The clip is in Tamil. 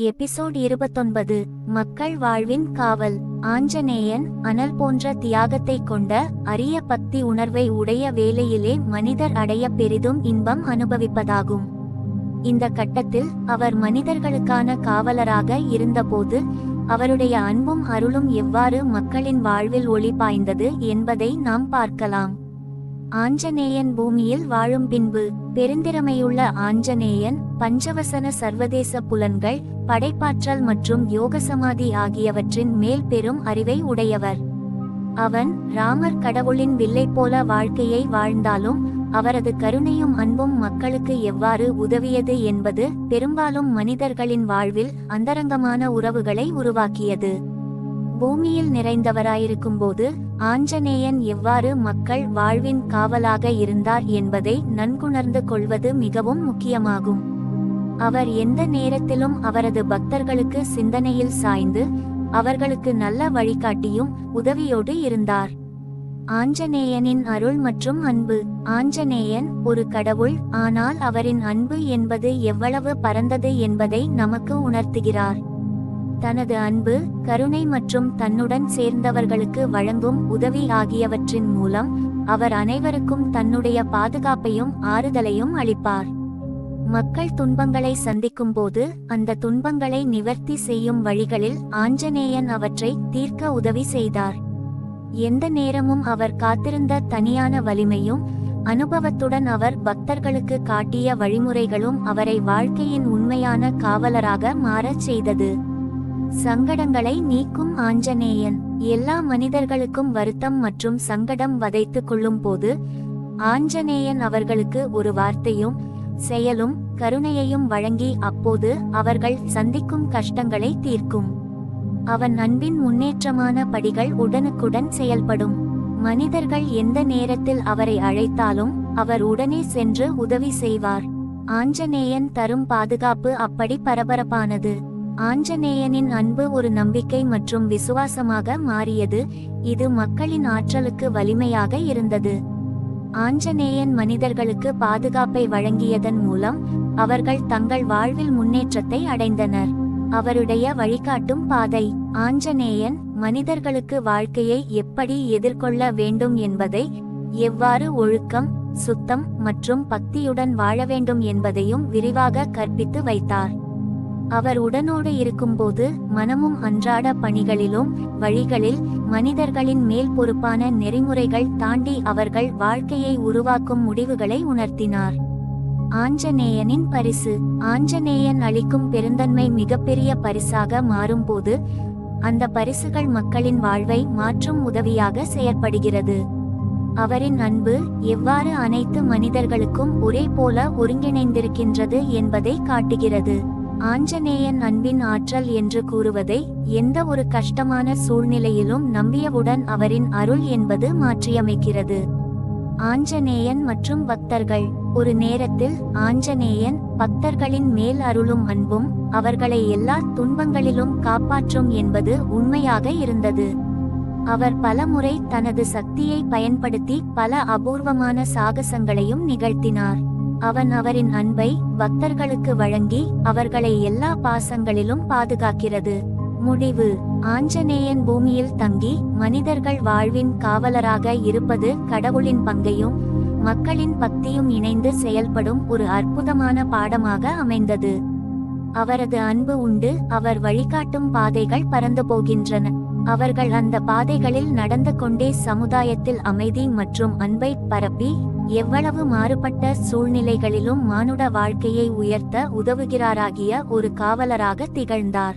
எபிசோட் 29 மக்கள் வாழ்வின் காவல். ஆஞ்சநேயன் அனல் போன்ற தியாகத்தை கொண்ட அரிய பக்தி உணர்வை உடைய வேளையிலே மனிதர் அடைய பெரிதும் இன்பம் அனுபவிப்பதாகும். இந்த கட்டத்தில் அவர் மனிதர்களுக்கான காவலராக இருந்தபோது அவருடைய அன்பும் அருளும் எவ்வாறு மக்களின் வாழ்வில் ஒளி பாய்ந்தது என்பதை நாம் பார்க்கலாம். ஆஞ்சநேயன் பூமியில் வாழும் பின்பு பெருந்திறமையுள்ள ஆஞ்சநேயன் பஞ்சவசன சர்வதேச புலன்கள், படைப்பாற்றல் மற்றும் யோகசமாதி ஆகியவற்றின் மேல் பெரும் அறிவை உடையவர். அவன் ராமர் கடவுளின் வில்லை போல வாழ்க்கையை வாழ்ந்தாலும் அவரது கருணையும் அன்பும் மக்களுக்கு எவ்வாறு உதவியது என்பது பெரும்பாலும் மனிதர்களின் வாழ்வில் அந்தரங்கமான உறவுகளை உருவாக்கியது. பூமியில் நிறைந்தவராயிருக்கும்போது ஆஞ்சநேயன் எவ்வாறு மக்கள் வாழ்வின் காவலாக இருந்தார் என்பதை நன்குணர்ந்து கொள்வது மிகவும் முக்கியமாகும். அவர் எந்த நேரத்திலும் அவரது பக்தர்களுக்கு சிந்தனையில் சாய்ந்து அவர்களுக்கு நல்ல வழிகாட்டியும் உதவியோடு இருந்தார். ஆஞ்சநேயனின் அருள் மற்றும் அன்பு. ஆஞ்சநேயன் ஒரு கடவுள், ஆனால் அவரின் அன்பு என்பது எவ்வளவு பரந்தது என்பதை நமக்கு உணர்த்துகிறார். தனது அன்பு, கருணை மற்றும் தன்னுடன் சேர்ந்தவர்களுக்கு வழங்கும் உதவி ஆகியவற்றின் மூலம் அவர் அனைவருக்கும் தன்னுடைய பாதுகாப்பையும் ஆறுதலையும் அளிப்பார். மக்கள் துன்பங்களை சந்திக்கும் போது அந்த துன்பங்களை நிவர்த்தி செய்யும் வழிகளில் ஆஞ்சநேயன் அவற்றை தீர்க்க உதவி செய்தார். எந்த நேரமும் அவர் காத்திருந்த தனியான வலிமையும் அனுபவத்துடன் அவர் பக்தர்களுக்கு காட்டிய வழிமுறைகளும் அவரை வாழ்க்கையின் உண்மையான காவலராக மாறச் செய்தது. சங்கடங்களை நீக்கும் ஆஞ்சநேயன். எல்லா மனிதர்களுக்கும் வருத்தம் மற்றும் சங்கடம் வதைத்து கொள்ளும் போது ஆஞ்சநேயன் அவர்களுக்கு ஒரு வார்த்தையும் செயலும் கருணையையும் வழங்கி அப்போது அவர்கள் சந்திக்கும் கஷ்டங்களை தீர்க்கும். அவன் அன்பின் முன்னேற்றமான படிகள் உடனுக்குடன் செயல்படும். மனிதர்கள் எந்த நேரத்தில் அவரை அழைத்தாலும் அவர் உடனே சென்று உதவி செய்வார். ஆஞ்சநேயன் தரும் பாதுகாப்பு அப்படி பரபரப்பானது. ஆஞ்சநேயனின் அன்பு ஒரு நம்பிக்கை மற்றும் விசுவாசமாக மாறியது, இது மக்களின் ஆற்றலுக்கு வலிமையாக இருந்தது. ஆஞ்சநேயன் மனிதர்களுக்கு பாதுகாப்பை வழங்கியதன் மூலம் அவர்கள் தங்கள் வாழ்வில் முன்னேற்றத்தை அடைந்தனர். அவருடைய வழிகாட்டும் பாதை. ஆஞ்சநேயன் மனிதர்களுக்கு வாழ்க்கையை எப்படி எதிர்கொள்ள வேண்டும் என்பதை, எவ்வாறு ஒழுக்கம், சுத்தம் மற்றும் பக்தியுடன் வாழ வேண்டும் என்பதையும் விரிவாக கற்பித்து வைத்தார். அவர் உடனோடு இருக்கும்போது மனமும் அன்றாட பணிகளிலும் வழிகளில் மனிதர்களின் மேல் பொறுப்பான நெறிமுறைகள் தாண்டி அவர்கள் வாழ்க்கையை உருவாக்கும் முடிவுகளை உணர்த்தினார். ஆஞ்சநேயனின் பரிசு. ஆஞ்சநேயன் அளிக்கும் பெருந்தன்மை மிகப்பெரிய பரிசாக மாறும்போது அந்த பரிசுகள் மக்களின் வாழ்வை மாற்றும் உதவியாக செயற்படுகிறது. அவரின் அன்பு எவ்வாறு அனைத்து மனிதர்களுக்கும் ஒரே போல ஒருங்கிணைந்திருக்கின்றது என்பதை காட்டுகிறது. ஆஞ்சநேயன் அன்பின் ஆற்றல் என்று கூறுவதை எந்த ஒரு கஷ்டமான சூழ்நிலையிலும் நம்பியவுடன் அவரின் அருள் என்பது மாற்றியமைக்கிறது. ஆஞ்சநேயன் மற்றும் பக்தர்கள். ஒரு நேரத்தில் ஆஞ்சநேயன் பக்தர்களின் மேல் அருளும் அன்பும் அவர்களை எல்லா துன்பங்களிலும் காப்பாற்றும் என்பது உண்மையாக இருந்தது. அவர் பல முறை தனது சக்தியை பயன்படுத்தி பல அபூர்வமான சாகசங்களையும் நிகழ்த்தினார். அவன் அவரின் அன்பை பக்தர்களுக்கு வழங்கி அவர்களை எல்லா பாசங்களிலும் பாதுகாக்கிறது. முடிவு. ஆஞ்சநேயன் பூமியில் தங்கி மனிதர்கள் வாழ்வின் காவலராக இருப்பது கடவுளின் பங்கையும் மக்களின் பக்தியும் இணைந்து செயல்படும் ஒரு அற்புதமான பாடமாக அமைந்தது. அவரது அன்பு உண்டு, அவர் வழிகாட்டும் பாதைகள் பறந்து போகின்றன. அவர்கள் அந்த பாதைகளில் நடந்து கொண்டே சமுதாயத்தில் அமைதி மற்றும் அன்பை பரப்பி எவ்வளவு மாறுபட்ட சூழ்நிலைகளிலும் மானுட வாழ்க்கையை உயர்த்த உதவுகிறாராகிய ஒரு காவலராக திகழ்ந்தார்.